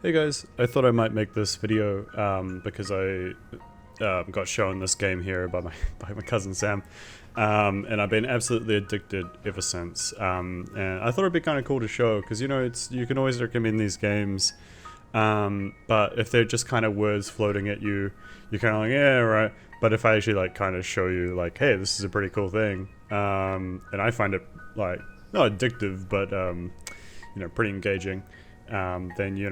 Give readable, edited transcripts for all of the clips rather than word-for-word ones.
Hey guys, I thought I might make this video because I got shown this game here by my by my cousin Sam, and I've been absolutely addicted ever since. And I thought it'd be kind of cool to show because you can always recommend these games, but if they're just kind of words floating at you, you're kind of like yeah right. But if I actually like kind of show you like hey this is a pretty cool thing, and I find it like not addictive but pretty engaging. Then you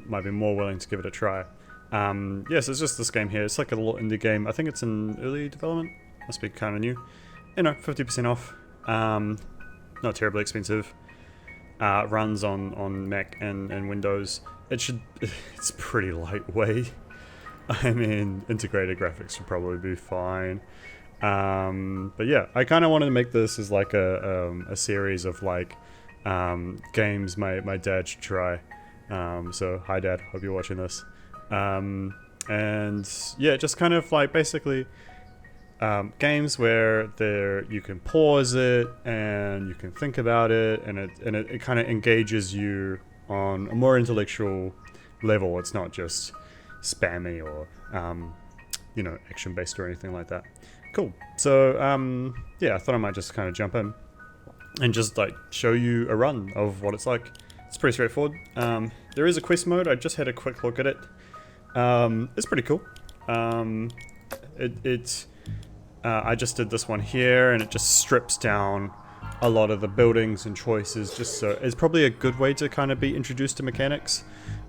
might be more willing to give it a try. Yes, it's just this game here. It's like a little indie game. I think it's in early development. Must be kind of new. 50% off. Not terribly expensive. Runs on Mac and Windows. It's pretty lightweight. I mean, integrated graphics should probably be fine. But yeah, I kind of wanted to make this as like a series of like games my dad should try. So hi dad, hope you're watching this. And yeah, just kind of like basically games where you can pause it and you can think about it, and it kind of engages you on a more intellectual level. It's not just spammy or action based or anything like that. Cool. So yeah, I thought I might just kind of jump in and just like show you a run of what it's like. It's pretty straightforward. There is a quest mode. I just had a quick look at it. It's pretty cool. I just did this one here, and it just strips down a lot of the buildings and choices. Just so it's probably a good way to kind of be introduced to mechanics.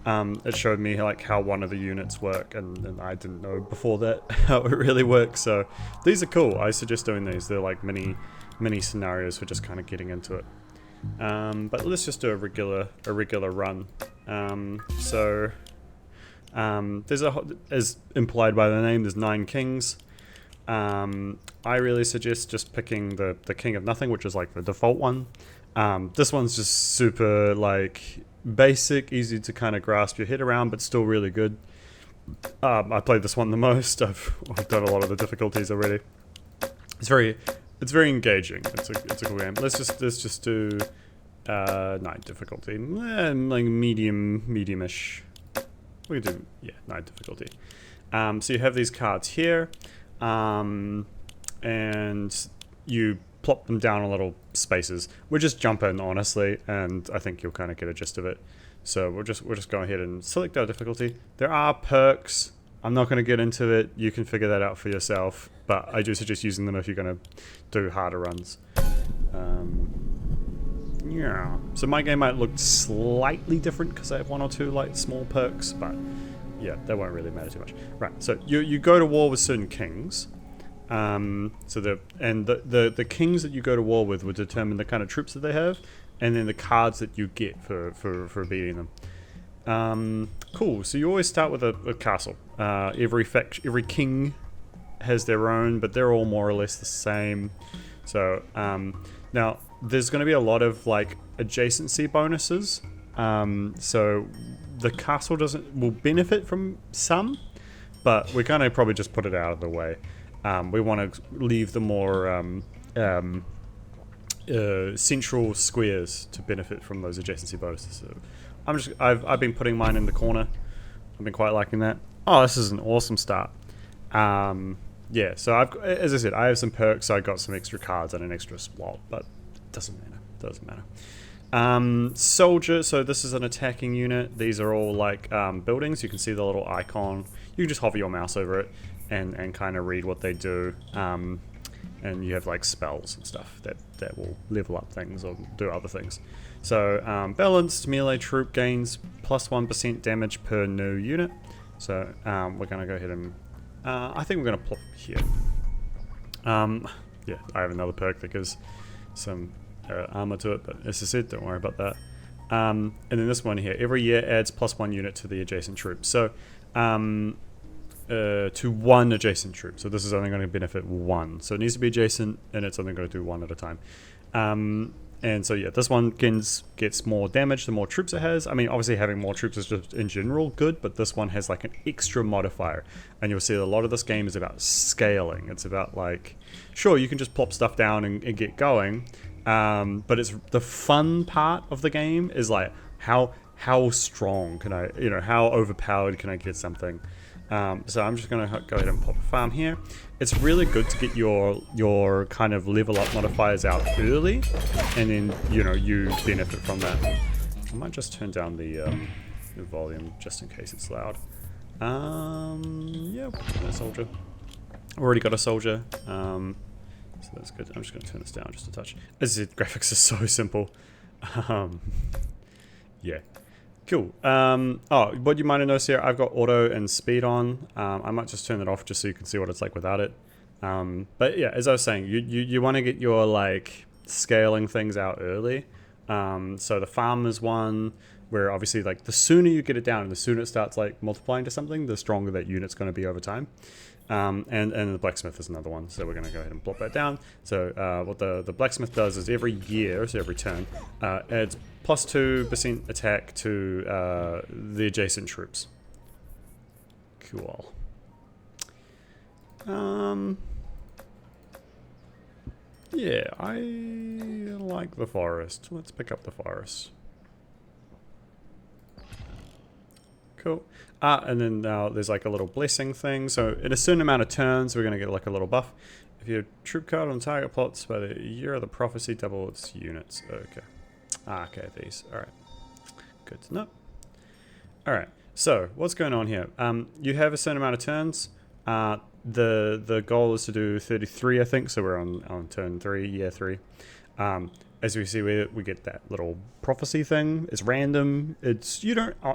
It showed me like how one of the units work, and I didn't know before that how it really works. So these are cool. I suggest doing these. They're like mini scenarios for just kind of getting into it. But let's just do a regular run. There's as implied by the name, there's 9 kings. I really suggest just picking the king of nothing, which is like the default one. This one's just super like basic, easy to kind of grasp your head around, but still really good. I played this one the most. I've done a lot of the difficulties already. It's very engaging. It's a cool game. Let's just do 9 difficulty, like medium-ish. We can do 9 difficulty. So you have these cards here, and you plop them down in little spaces. We'll just jump in honestly, and I think you'll kind of get a gist of it. So we'll just go ahead and select our difficulty. There are perks. I'm not going to get into it. You can figure that out for yourself. But I do suggest using them if you're going to do harder runs. Yeah. So my game might look slightly different because I have 1 or 2 like small perks, but yeah, that won't really matter too much. Right. So you go to war with certain kings. So the kings that you go to war with will determine the kind of troops that they have, and then the cards that you get for beating them. Cool. So you always start with a castle. Every king has their own, but they're all more or less the same. So now there's going to be a lot of like adjacency bonuses. So the castle will benefit from some, but we're going to probably just put it out of the way. We want to leave the more central squares to benefit from those adjacency bonuses. So I've been putting mine in the corner. I've been quite liking that. Oh, this is an awesome start. Yeah, so as I said, I have some perks. So I got some extra cards and an extra slot, but it doesn't matter. Soldier. So this is an attacking unit. These are all like buildings. You can see the little icon. You can just hover your mouse over it and kind of read what they do. And you have like spells and stuff that will level up things or do other things. So balanced melee troop gains plus 1% damage per new unit. So we're gonna go ahead and I think we're gonna plop here. Yeah, I have another perk that gives some armor to it, but as I said, don't worry about that. And then this one here, every year adds plus 1 unit to the adjacent troop. So to 1 adjacent troop. So this is only going to benefit 1. So it needs to be adjacent, and it's only going to do 1 at a time. And so yeah, this one gets more damage the more troops it has. I mean, obviously having more troops is just in general good, but this one has like an extra modifier. And you'll see a lot of this game is about scaling. It's about like, sure, you can just plop stuff down and get going, but it's the fun part of the game is like how how strong can I, how overpowered can I get something. So I'm just going to go ahead and pop a farm here. It's really good to get your kind of level up modifiers out early, and then, you benefit from that. I might just turn down the volume just in case it's loud. Yeah, a soldier. Already got a soldier. So that's good. I'm just going to turn this down just a touch. As I said, graphics are so simple. Yeah. Cool. Oh, what you might have noticed here, I've got auto and speed on. I might just turn it off just so you can see what it's like without it. But yeah, as I was saying, you want to get your like scaling things out early. So the farm is one where obviously like the sooner you get it down and the sooner it starts like multiplying to something, the stronger that unit's going to be over time. And the blacksmith is another one, so we're going to go ahead and plop that down. So what the blacksmith does is every year, so every turn, adds plus 2% attack to the adjacent troops. Cool. Yeah, I like the forest. Let's pick up the forest. Cool. And then now there's like a little blessing thing. So in a certain amount of turns, we're going to get like a little buff. If your troop card on target plots by the year of the prophecy, double its units. Okay. Okay, these. Alright. Good to know. Alright, so what's going on here? You have a certain amount of turns. The goal is to do 33, I think. So we're on turn 3, year 3. As we see, we get that little prophecy thing. It's random.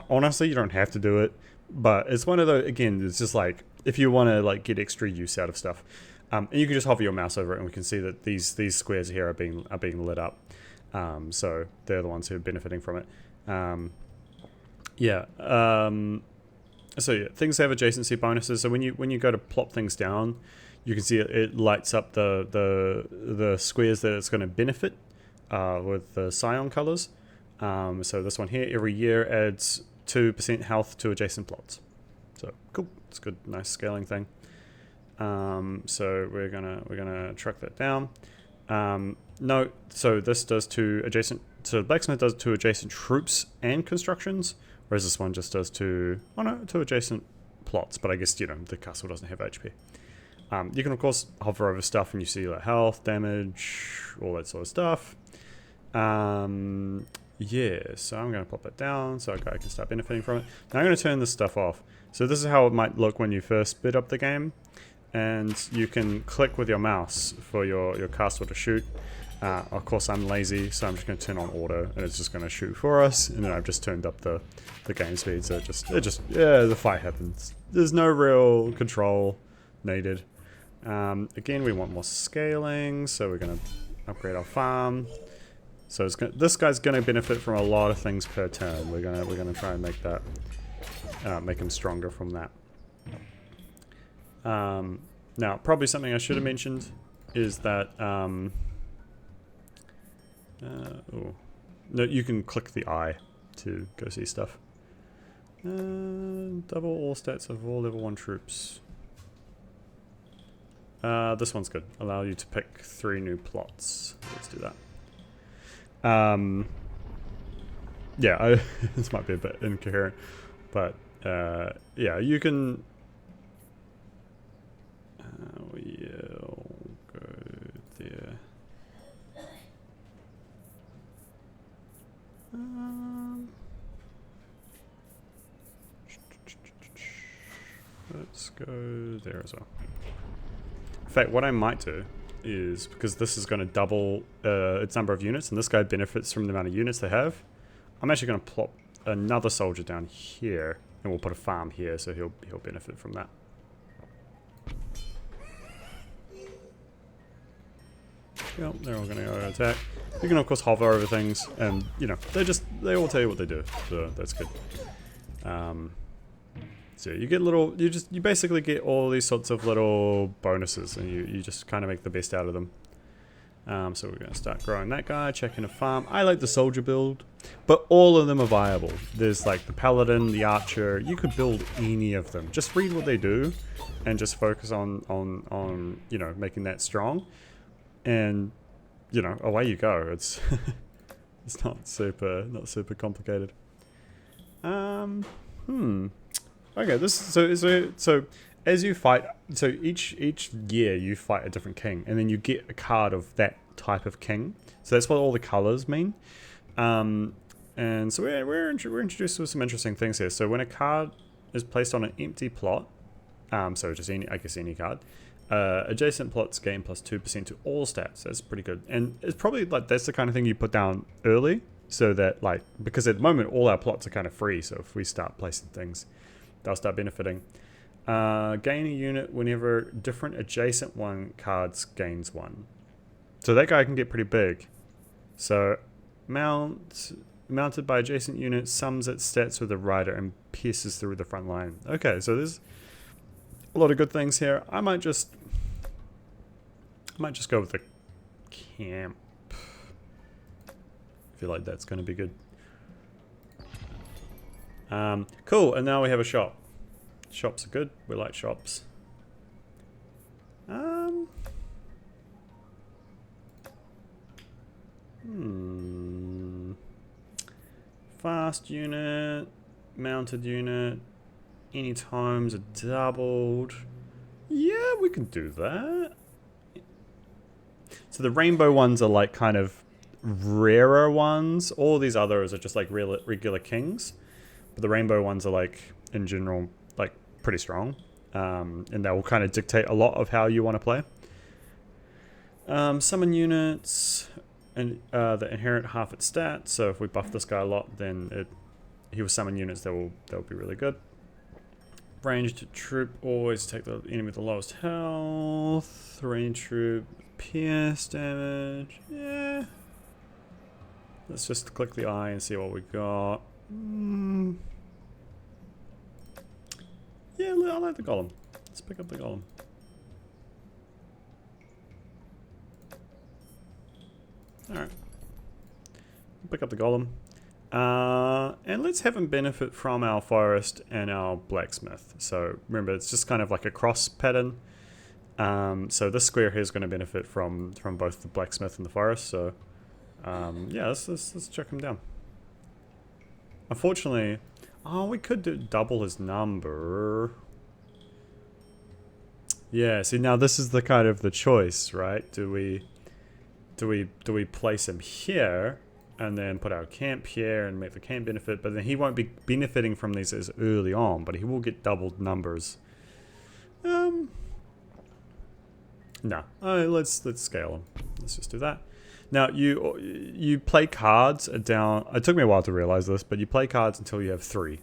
Honestly, you don't have to do it, but it's one of those, again, it's just like, if you want to like get extra use out of stuff, and you can just hover your mouse over it and we can see that these squares here are being lit up. So they're the ones who are benefiting from it. So yeah, things have adjacency bonuses. So when you go to plop things down, you can see it lights up the squares that it's going to benefit with the cyan colors. So this one here, every year adds 2% health to adjacent plots. So cool, it's a good, nice scaling thing. So we're gonna truck that down. No, so this does to adjacent. So blacksmith does to adjacent troops and constructions, whereas this one just does to adjacent plots. But I guess the castle doesn't have HP. You can of course hover over stuff and you see like health, damage, all that sort of stuff. Yeah, so I'm going to pop that down so I can start benefiting from it. Now I'm going to turn this stuff off. So this is how it might look when you first bid up the game. And you can click with your mouse for your castle to shoot. Of course I'm lazy, so I'm just going to turn on auto and it's just going to shoot for us. And then I've just turned up the game speed, so the fight happens. There's no real control needed. Again, we want more scaling, so we're going to upgrade our farm. So this guy's going to benefit from a lot of things per turn. We're gonna try and make that make him stronger from that. Now, probably something I should have mentioned is that no, you can click the eye to go see stuff. Double all stats of all level 1 troops. This one's good. Allow you to pick 3 new plots. Let's do that. Yeah, this might be a bit incoherent, but yeah, you can. We'll go there. Let's go there as well. In fact, what I might do is, because this is going to double its number of units, and this guy benefits from the amount of units they have, I'm actually going to plop another soldier down here, and we'll put a farm here, so he'll benefit from that. Yep, they're all going to go attack. You can of course hover over things, and they all tell you what they do, so that's good. So you get you basically get all these sorts of little bonuses, and you just kind of make the best out of them. So we're going to start growing that guy, checking a farm. I like the soldier build, but all of them are viable. There's like the paladin, the archer. You could build any of them. Just read what they do, and just focus on making that strong, and away you go. It's it's not super complicated. Okay, so as you fight, so each year you fight a different king, and then you get a card of that type of king. So that's what all the colors mean. And so we're introduced to some interesting things here. So when a card is placed on an empty plot, so just any card, adjacent plots gain plus 2% to all stats. That's pretty good, and it's probably like that's the kind of thing you put down early, so that like because at the moment all our plots are kind of free. So if we start placing things, they'll start benefiting. Gain a unit whenever different adjacent cards gains one. So that guy can get pretty big. So mounted by adjacent units, sums its stats with a rider and pierces through the front line. Okay, so there's a lot of good things here. I might just go with the camp. I feel like that's going to be good. Cool, and now we have a shop. Shops are good. We like shops. Fast unit, mounted unit, any times are doubled. Yeah, we can do that. So the rainbow ones are like kind of rarer ones. All these others are just like regular kings. But the rainbow ones are like, in general, like pretty strong. And that will kind of dictate a lot of how you want to play. Summon units and that inherit half its stats. So if we buff this guy a lot, then he will summon units that will be really good. Ranged troop, always take the enemy with the lowest health. Ranged troop, pierce damage. Yeah. Let's just click the eye and see what we got. Yeah, I like the golem. Let's pick up the golem. Alright. Pick up the golem. And let's have him benefit from our forest and our blacksmith. So remember, it's just kind of like a cross pattern. So this square here is going to benefit from both the blacksmith and the forest. So yeah, let's check him down. Unfortunately, we could double his number. Yeah, see now this is the kind of the choice, right? Do we place him here and then put our camp here and make the camp benefit, but then he won't be benefiting from these as early on, but he will get doubled numbers. No, let's scale him. Let's just do that. Now you play cards down. It took me a while to realize this, but you play cards until you have 3,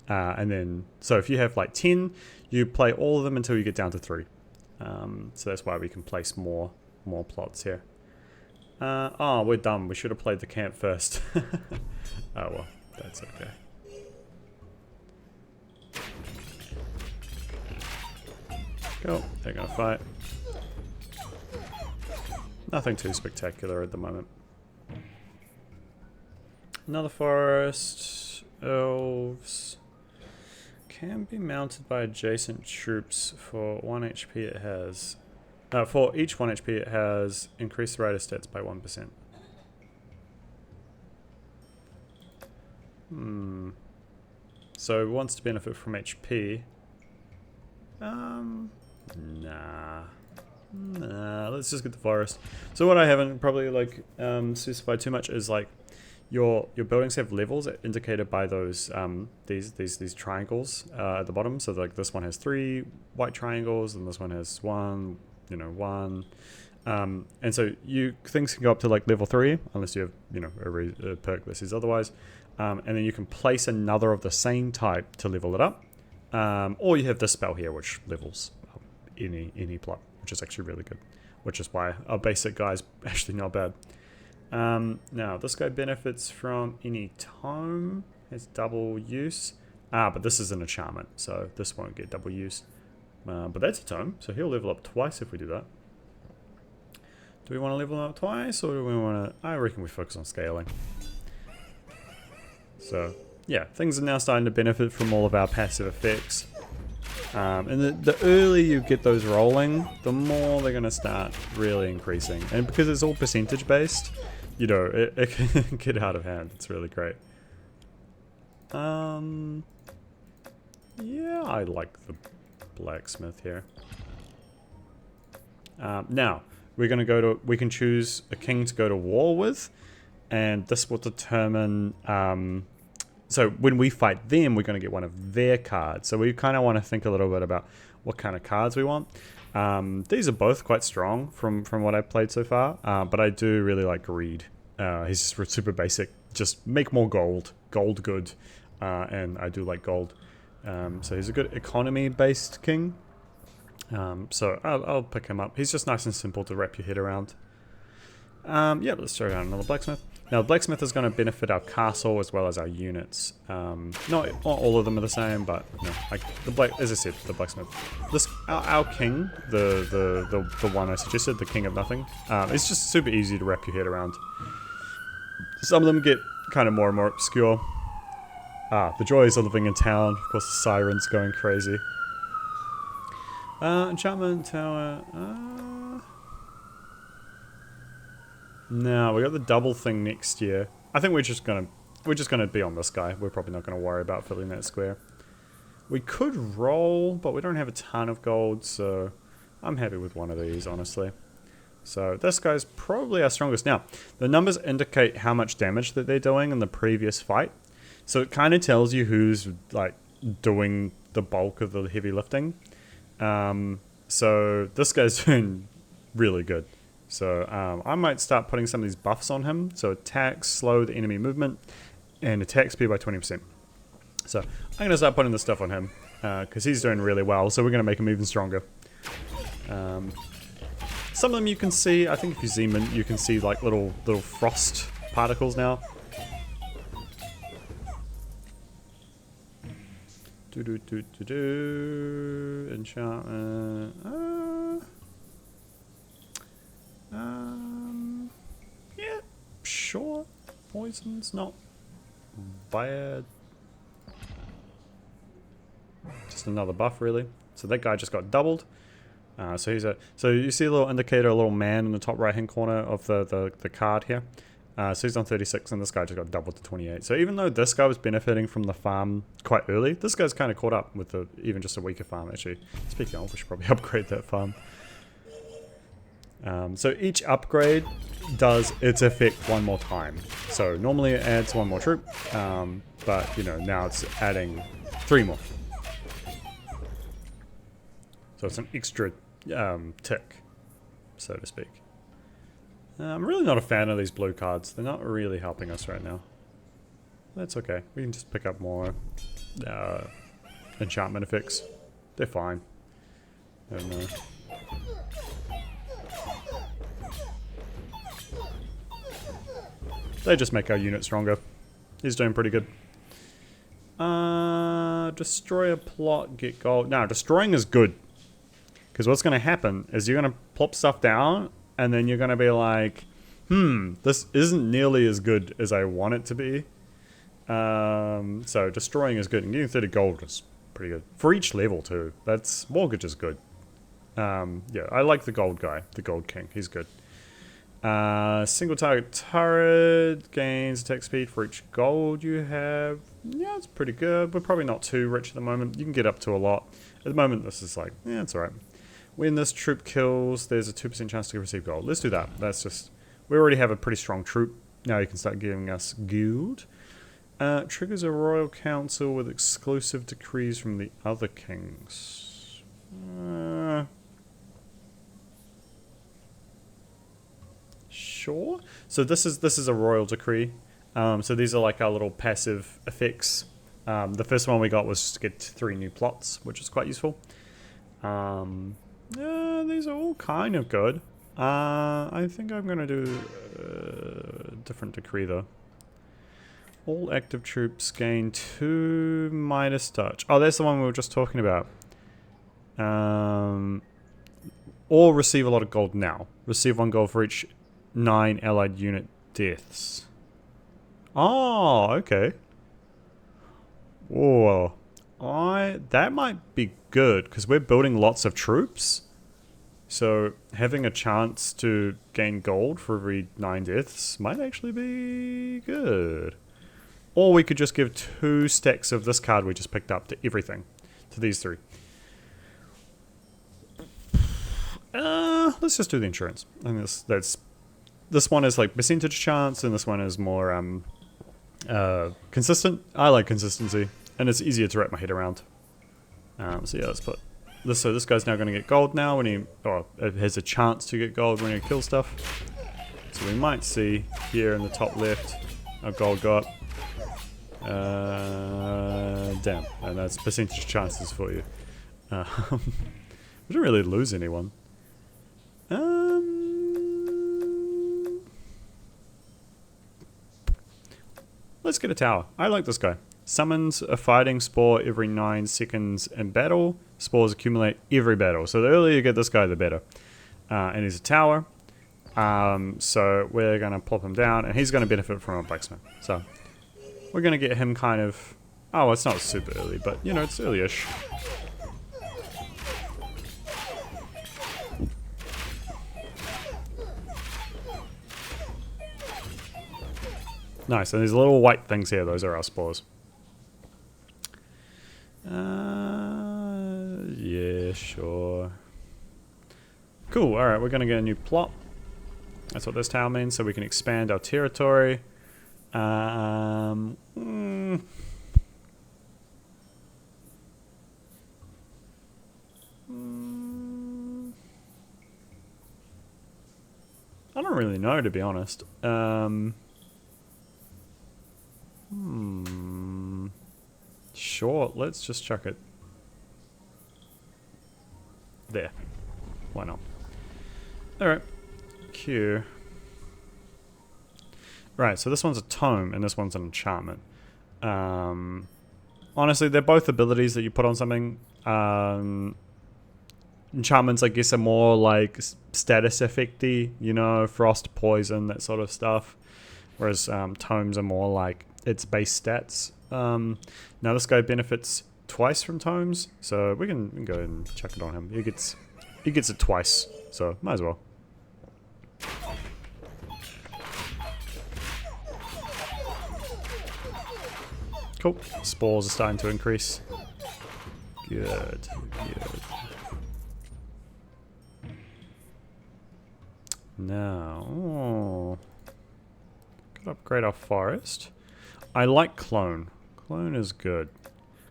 and then so if you have like 10, you play all of them until you get down to 3. So that's why we can place more plots here. Oh, we're dumb. We should have played the camp first. Oh well, that's okay. Cool, they're gonna fight. Nothing too spectacular at the moment. Another forest. Elves. Can be mounted by adjacent troops for 1 HP it has. For each 1 HP it has, increase the rider stats by 1%. So it wants to benefit from HP. Nah, let's just get the forest. So what I haven't probably like specified too much is like your buildings have levels indicated by those these triangles at the bottom. So like this one has 3 white triangles and this one has 1, 1. And so things can go up to like level 3 unless you have a perk that says otherwise. And then you can place another of the same type to level it up. Or you have this spell here which levels up any plot, which is actually really good, which is why our basic guy is actually not bad. Now this guy benefits from any tome, has double use. But this is an enchantment, so this won't get double use. But that's a tome, so he'll level up twice if we do that. Do we want to level him up twice, or do we want to... I reckon we focus on scaling. So yeah, things are now starting to benefit from all of our passive effects. And the earlier you get those rolling, the more they're going to start really increasing. And because it's all percentage based, it can get out of hand. It's really great. Yeah, I like the blacksmith here. Now, we're going to go to... We can choose a king to go to war with. And this will determine... so when we fight them, we're going to get one of their cards. So we kind of want to think a little bit about what kind of cards we want. These are both quite strong from what I've played so far. But I do really like Greed. He's just super basic. Just make more gold. Gold good. And I do like gold. So he's a good economy-based king. So I'll pick him up. He's just nice and simple to wrap your head around. Yeah, let's throw down another blacksmith. Now, the blacksmith is going to benefit our castle as well as our units. Not all of them are the same, but you know, as I said, the blacksmith. Our king, the one I suggested, the king of nothing. It's just super easy to wrap your head around. Some of them get kind of more and more obscure. The joys of living in town. Of course, the sirens going crazy. Enchantment tower. No, we got the double thing next year. I think we're just gonna be on this guy. We're probably not gonna worry about filling that square. We could roll, but we don't have a ton of gold, so I'm happy with one of these, honestly. So this guy's probably our strongest. Now, the numbers indicate how much damage that they're doing in the previous fight. So it kind of tells you who's like doing the bulk of the heavy lifting. So this guy's doing really good. So I might start putting some of these buffs on him. So attacks, slow the enemy movement, and attack speed by 20%. So I'm going to start putting this stuff on him because he's doing really well. So we're going to make him even stronger. Some of them you can see, I think if you zoom in, you can see like little frost particles now. Enchantment. Yeah, sure. Poison's not bad. Just another buff, really. So that guy just got doubled. So you see a little indicator, a little man in the top right hand corner of the card here. So he's on 36 and this guy just got doubled to 28. So even though this guy was benefiting from the farm quite early, this guy's kind of caught up with even just a weaker farm actually. Speaking of, we should probably upgrade that farm. So each upgrade does its effect one more time. So normally it adds one more troop, but you know, now it's adding 3 more. So it's an extra tick, so to speak. I'm really not a fan of these blue cards. They're not really helping us right now. That's okay. We can just pick up more enchantment effects. They're fine. And, they just make our unit stronger. He's doing pretty good. Destroy a plot, get gold. Now, destroying is good. Because what's going to happen is you're going to plop stuff down, and then you're going to be like, this isn't nearly as good as I want it to be. So destroying is good. And getting 30 gold is pretty good. For each level, too. Mortgage is good. Yeah, I like the gold guy, the gold king. He's good. Single target turret gains attack speed for each gold you have. Yeah, it's pretty good. We're probably not too rich at the moment. You can get up to a lot. At the moment, this is like, yeah, it's alright. When this troop kills, there's a 2% chance to receive gold. Let's do that. That's just... We already have a pretty strong troop. Now you can start giving us guild. Triggers a royal council with exclusive decrees from the other kings. Sure. So this is a royal decree. So these are like our little passive effects. The first one we got was just to get 3 new plots, which is quite useful. Yeah, these are all kind of good. I think I'm going to do a different decree though. All active troops gain 2 Midas touch. Oh, that's the one we were just talking about. Or receive a lot of gold now. Receive 1 gold for each 9 allied unit deaths. Oh, okay. Whoa. That might be good, because we're building lots of troops. So having a chance to gain gold for every 9 deaths might actually be good. Or we could just give 2 stacks of this card we just picked up to everything. To these 3. Let's just do the insurance. I think this one is like percentage chance, and this one is more consistent. I like consistency, and it's easier to wrap my head around. So yeah, let's put this. So this guy's now going to get gold now when he, or it has a chance to get gold when he kills stuff. So we might see here in the top left our gold got. Damn, and that's percentage chances for you. We didn't really lose anyone. Let's get a tower. I like this guy. Summons a fighting spore every 9 seconds in battle. Spores accumulate every battle. So the earlier you get this guy, the better. And he's a tower. So we're going to plop him down, and he's going to benefit from a blacksmith. So we're going to get him kind of... Oh, it's not super early, but, you know, it's early-ish. Nice, and these little white things here, those are our spores. Yeah, sure. Cool, alright, we're going to get a new plot. That's what this tower means, so we can expand our territory. I don't really know, to be honest. Sure, let's just chuck it there. Why not? Alright. Q. Right, so this one's a tome and this one's an enchantment. Honestly, they're both abilities that you put on something. Enchantments, I guess, are more like status effecty, you know, frost, poison, that sort of stuff. Whereas tomes are more like its base stats. Now this guy benefits twice from tomes, so we can go ahead and chuck it on him. He gets it twice, so might as well. Cool. Spores are starting to increase. Good. Now, could upgrade our forest. I like clone. Clone is good.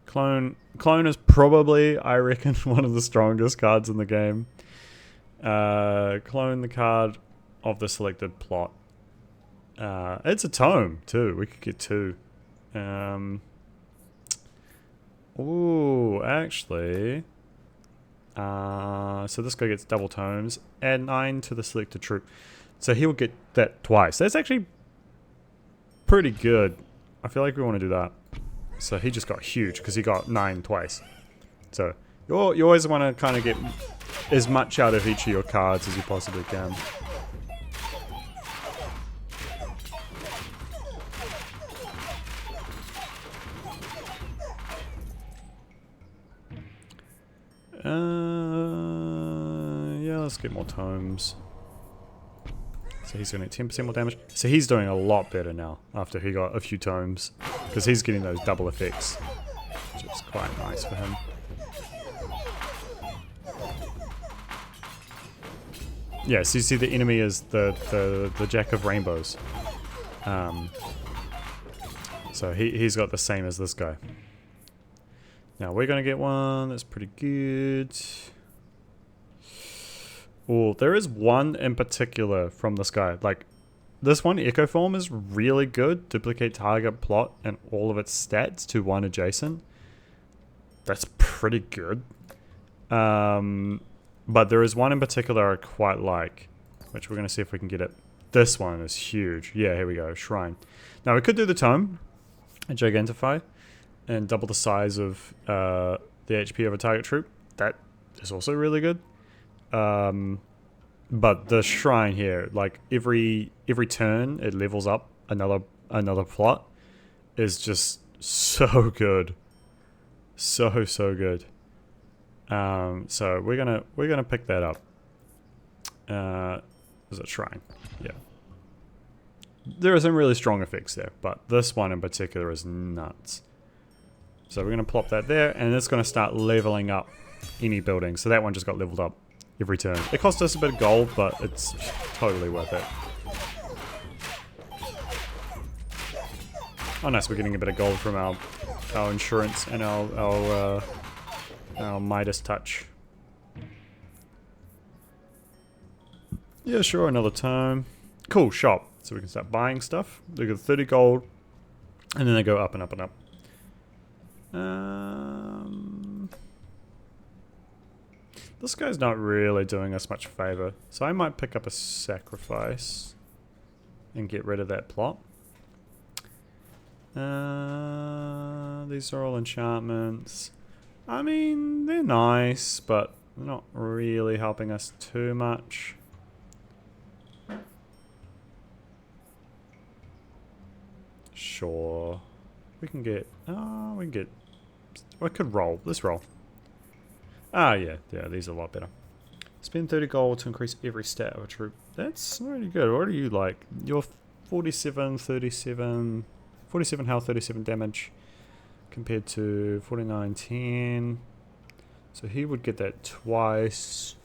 Clone is probably, I reckon, one of the strongest cards in the game. Clone the card of the selected plot. It's a tome too. We could get 2. Ooh, actually. So this guy gets double tomes. Add 9 to the selected troop. So he'll get that twice. That's actually pretty good. I feel like we want to do that. So he just got huge because he got 9 twice. So you always want to kind of get as much out of each of your cards as you possibly can. Yeah, let's get more tomes. So he's going to get 10% more damage. So he's doing a lot better now after he got a few tomes. Because he's getting those double effects. Which is quite nice for him. Yeah, so you see the enemy is the Jack of Rainbows. So he's got the same as this guy. Now we're going to get one that's pretty good. Oh, there is one in particular from this guy. Like, this one, Echo Form, is really good. Duplicate target plot and all of its stats to 1 adjacent. That's pretty good. But there is one in particular I quite like, which we're going to see if we can get it. This one is huge. Yeah, here we go. Shrine. Now, we could do the tome and Gigantify and double the size of the HP of a target troop. That is also really good. But the shrine here, like every turn it levels up another plot, is just so good. So good. So we're gonna pick that up. Is it shrine? Yeah. there are some really strong effects there, but this one in particular is nuts. So we're going to plop that there, and it's going to start leveling up any building. So that one just got leveled up every turn. It cost us a bit of gold, but it's totally worth it. Oh nice, we're getting a bit of gold from our insurance and our Midas touch. Yeah, sure, another time. Cool, shop. So we can start buying stuff. They get 30 gold, and then they go up and up and up. This guy's not really doing us much favor, so I might pick up a sacrifice and get rid of that plot. These are all enchantments. I mean, they're nice, but they're not really helping us too much. Sure. We can get... I could roll. Let's roll. Ah, yeah, these are a lot better. Spend 30 gold to increase every stat of a troop. That's really good. What are you like? You're 47, 37... 47 health, 37 damage. Compared to 49, 10. So he would get that twice.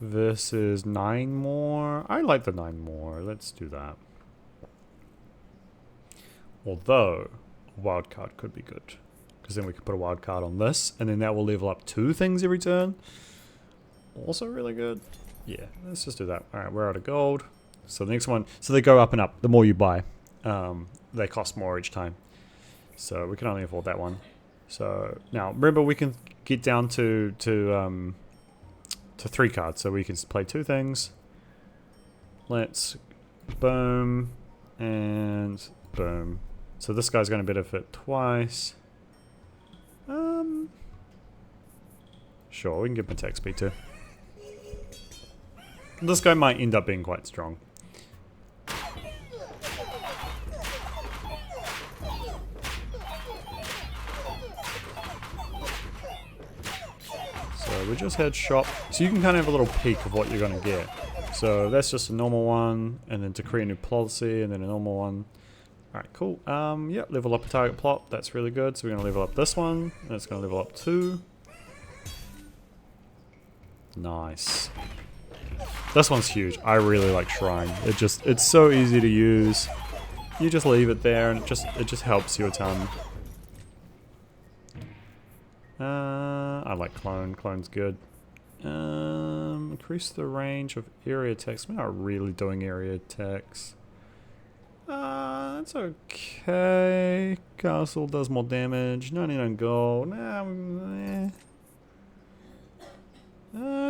Versus 9 more. I like the 9 more. Let's do that. Although, a wild card could be good. Because then we could put a wild card on this, and then that will level up 2 things every turn. Also really good. Yeah, let's just do that. Alright, we're out of gold. So the next one, so they go up and up. The more you buy, they cost more each time. So we can only afford that one. So now, remember we can get down to 3 cards. So we can play 2 things. Let's boom and boom. So this guy's going to benefit twice. Sure, we can give him attack speed too. This guy might end up being quite strong. So we just had shop. So you can kind of have a little peek of what you're going to get. So that's just a normal one, and then to create a new policy, and then a normal one. Alright, cool. Yeah, level up a target plot. That's really good. So we're going to level up this one, and it's going to level up 2. Nice. This one's huge. I really like Shrine. It's so easy to use. You just leave it there, and it just helps you a ton. I like Clone. Clone's good. Increase the range of area attacks. We're not really doing area attacks. That's okay. Castle does more damage. 99 gold.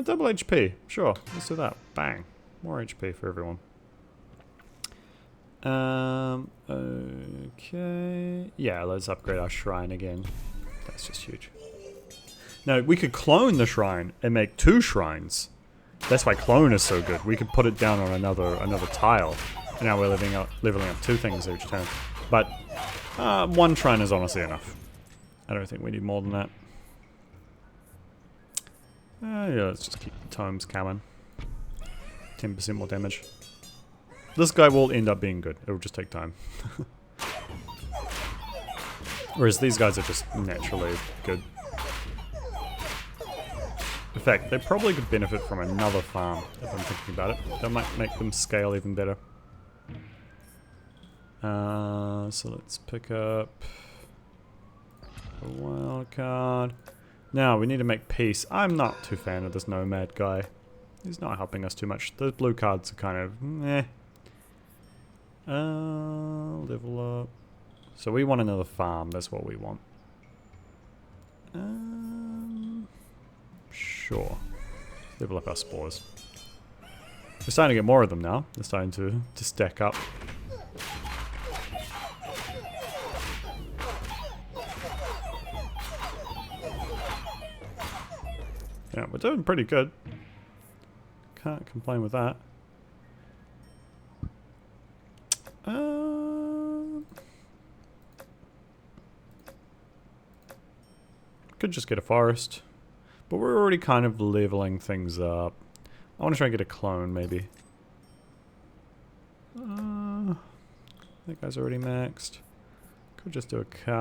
Double HP. Sure, let's do that. Bang. More HP for everyone. Okay. Yeah, let's upgrade our shrine again. That's just huge. Now, we could clone the shrine and make 2 shrines. That's why clone is so good. We could put it down on another tile. And now we're leveling up 2 things each turn. But 1 shrine is honestly enough. I don't think we need more than that. Yeah, let's just keep the tomes coming. 10% more damage. This guy will end up being good. It will just take time. Whereas these guys are just naturally good. In fact, they probably could benefit from another farm, if I'm thinking about it. That might make them scale even better. So let's pick up a wild card. Now, we need to make peace. I'm not too fan of this nomad guy. He's not helping us too much. Those blue cards are kind of meh. Level up. So we want another farm. That's what we want. Sure. Level up our spores. We're starting to get more of them now. They're starting to stack up. Yeah, we're doing pretty good. Can't complain with that. Could just get a forest. But we're already kind of leveling things up. I want to try and get a clone, maybe. That guy's already maxed. Could just do a castle.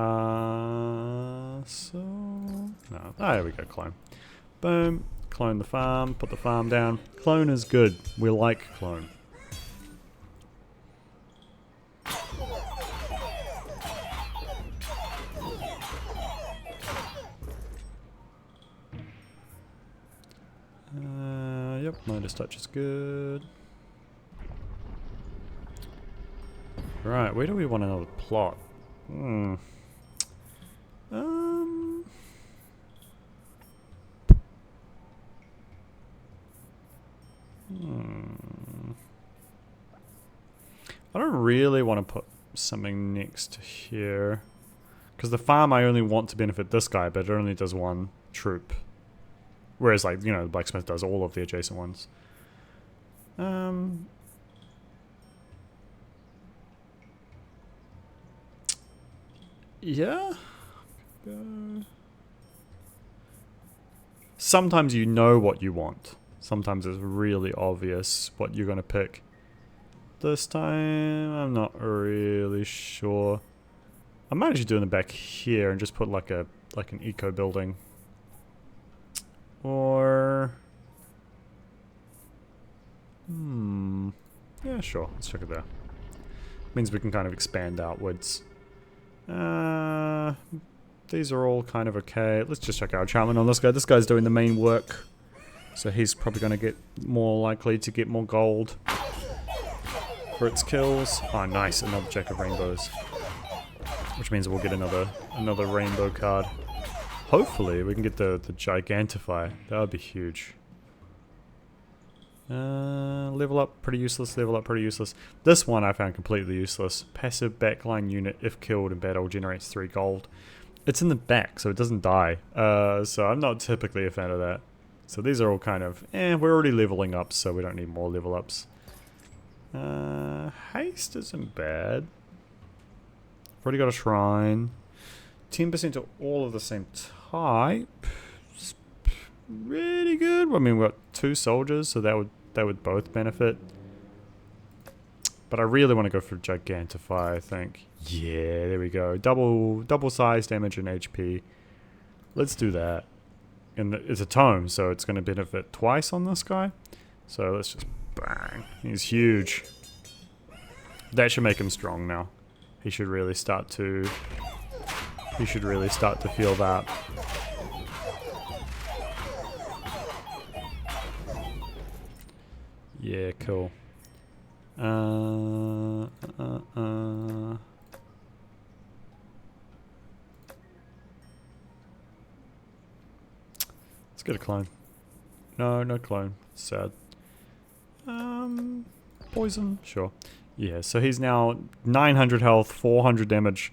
No. Ah, there we go, clone. Boom. Clone the farm, put the farm down. Clone is good. We like clone. Yep, Midas touch is good. Right, where do we want another plot? I don't really want to put something next to here. Because the farm I only want to benefit this guy, but it only does one troop. Whereas, like, you know, the blacksmith does all of the adjacent ones. Yeah. Sometimes you know what you want. Sometimes it's really obvious what you're going to pick. This time, I'm not really sure. I might actually do in the back here and just put like an eco building. Or... yeah, sure. Let's check it there. Means we can kind of expand outwards. These are all kind of okay. Let's just check out enchantment on this guy. This guy's doing the main work. So he's probably going to get more likely to get more gold for its kills. Oh, nice. Another Jack of Rainbows. Which means we'll get another rainbow card. Hopefully we can get the Gigantify. That would be huge. Level up, pretty useless. Level up, pretty useless. This one I found completely useless. Passive backline unit, if killed in battle, generates 3 gold. It's in the back, so it doesn't die. So I'm not typically a fan of that. So these are all kind of, we're already leveling up, so we don't need more level ups. Haste isn't bad. I've already got a shrine. 10% to all of the same type. It's pretty good. I mean, we've got 2 soldiers, so that would both benefit. But I really want to go for Gigantify, I think. Yeah, there we go. Double size damage and HP. Let's do that. And it's a tome, so it's going to benefit twice on this guy. So let's just bang. He's huge. That should make him strong now. He should really start to feel that. Yeah, cool. Let's get a clone. No clone. Sad. Poison? Sure. Yeah, so he's now 900 health, 400 damage,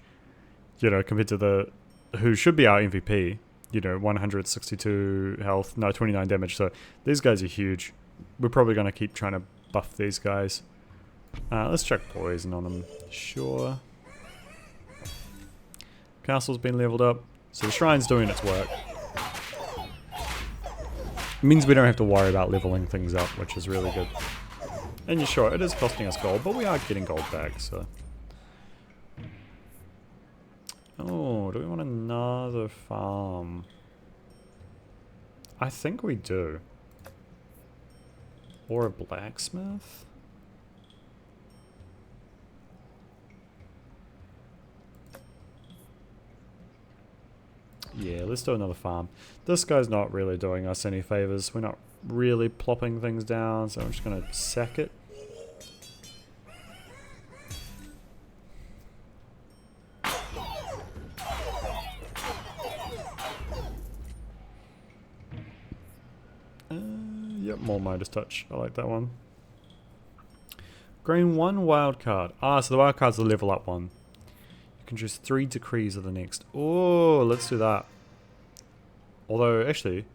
you know, compared to the... who should be our MVP. You know, 162 health, no, 29 damage, so these guys are huge. We're probably going to keep trying to buff these guys. Let's check poison on them. Sure. Castle's been leveled up, so the shrine's doing its work. It means we don't have to worry about leveling things up, which is really good. And you're sure, it is costing us gold, but we are getting gold back, so... Oh, do we want another farm? I think we do. Or a blacksmith? Yeah, let's do another farm. This guy's not really doing us any favors. We're not really plopping things down, so I'm just going to sack it. Yep, more Midas Touch. I like that one. Gain 1 wild card. Ah, so the wild card's the level up one. You can choose 3 decrees of the next. Oh, let's do that. Although, actually,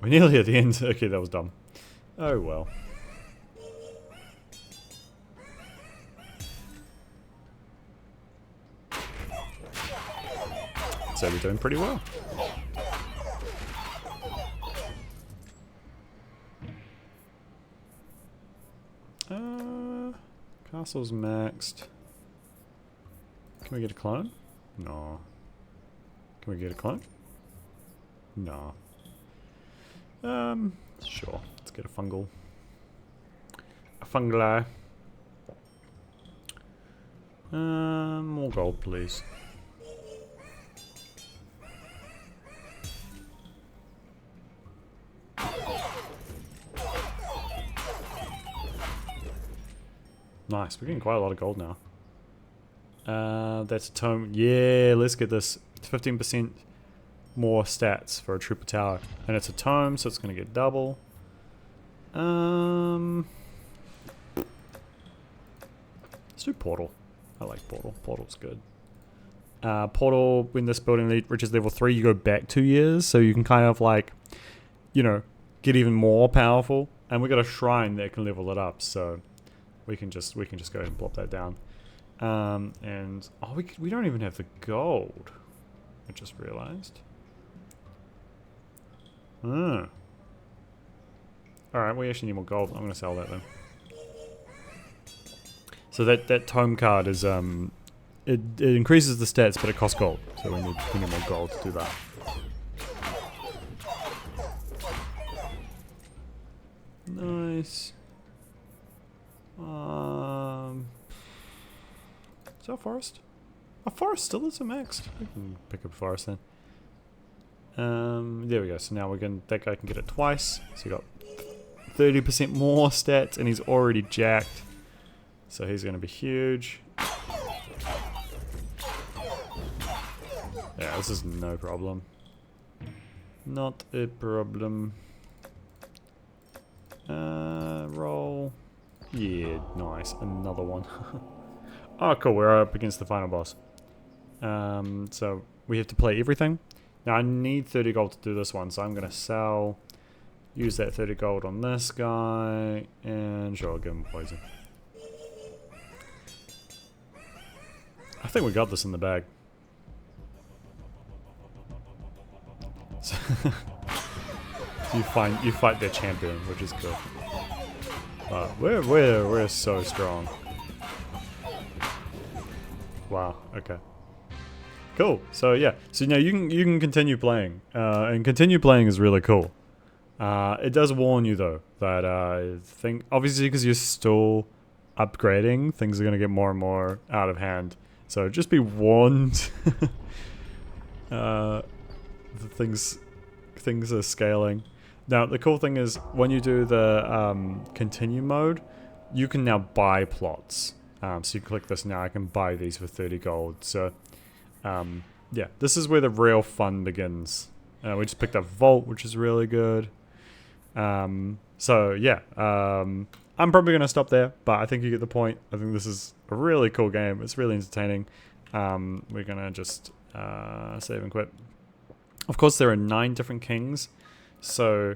we're nearly at the end. Okay, that was dumb. Oh well. So we're doing pretty well. Castle's maxed. Can we get a clone? No. Can we get a clone? No. Sure. Let's get a fungal. A fungli. More gold, please. Nice. We're getting quite a lot of gold now. That's a tome. Yeah, let's get this. 15% more stats for a trooper tower. And it's a tome, so it's going to get double. Let's do portal. I like portal. Portal's good. Portal, when this building reaches level 3, you go back 2 years. So you can kind of like, you know, get even more powerful. And we got a shrine that can level it up. So we can just go ahead and plop that down. And oh, we don't even have the gold. I just realized. Alright, we actually need more gold. I'm going to sell that then. So that tome card is it increases the stats, but it costs gold. So we need more gold to do that. Nice. Is that a forest? A forest still is a max. We can pick up a forest then. There we go. So now that guy can get it twice. So he got 30% more stats, and he's already jacked. So he's going to be huge. Yeah, this is no problem. Not a problem. Roll. Yeah, nice. Another one. Oh, cool. We're up against the final boss. So we have to play everything. Now I need 30 gold to do this one, so I'm going to sell. Use that 30 gold on this guy. And sure, I'll give him poison. I think we got this in the bag. So you fight their champion, which is good. We're so strong. Wow. Okay. Cool. So yeah. So now you can continue playing, and continue playing is really cool. It does warn you though that I think obviously because you're still upgrading, things are gonna get more and more out of hand. So just be warned. The things are scaling. Now the cool thing is when you do the continue mode, you can now buy plots. So you click this now. I can buy these for 30 gold. So yeah, this is where the real fun begins. We just picked up Vault, which is really good. So yeah, I'm probably gonna stop there, but I think you get the point. I think this is a really cool game. It's really entertaining. We're gonna just save and quit. Of course, there are 9 different kings, so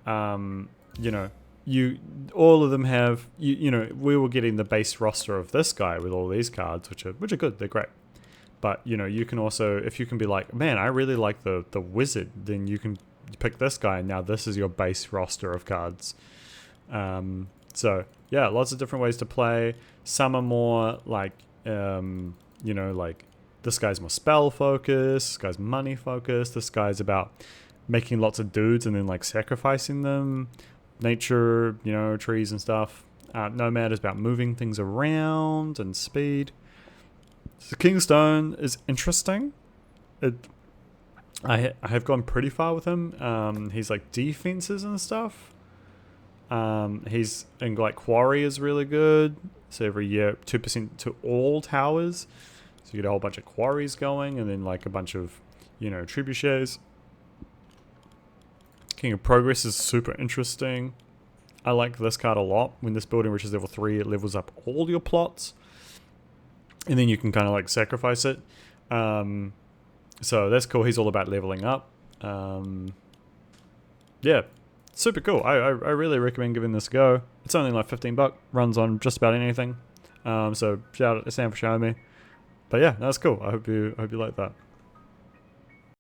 you know, all of them have you know, we were getting the base roster of this guy with all these cards, which are good. They're great. But you know, you can also, if you can be like, man, I really like the wizard, then you can pick this guy, and now this is your base roster of cards. So yeah, lots of different ways to play. Some are more like you know, like this guy's more spell focused, this guy's money focused, this guy's about making lots of dudes and then like sacrificing them. Nature, you know, trees and stuff. Nomad is about moving things around and speed. So Kingstone is interesting. I have gone pretty far with him. He's like defenses and stuff. He's in like Quarry is really good. So every year 2% to all towers. So you get a whole bunch of quarries going, and then like a bunch of, you know, trebuchets. King of Progress is super interesting. I like this card a lot. When this building reaches level 3, it levels up all your plots. And then you can kind of like sacrifice it. So that's cool. He's all about leveling up. Yeah, super cool. I really recommend giving this a go. It's only like $15. Runs on just about anything. So shout out to Sam for showing me. But yeah, that's cool. I hope you like that.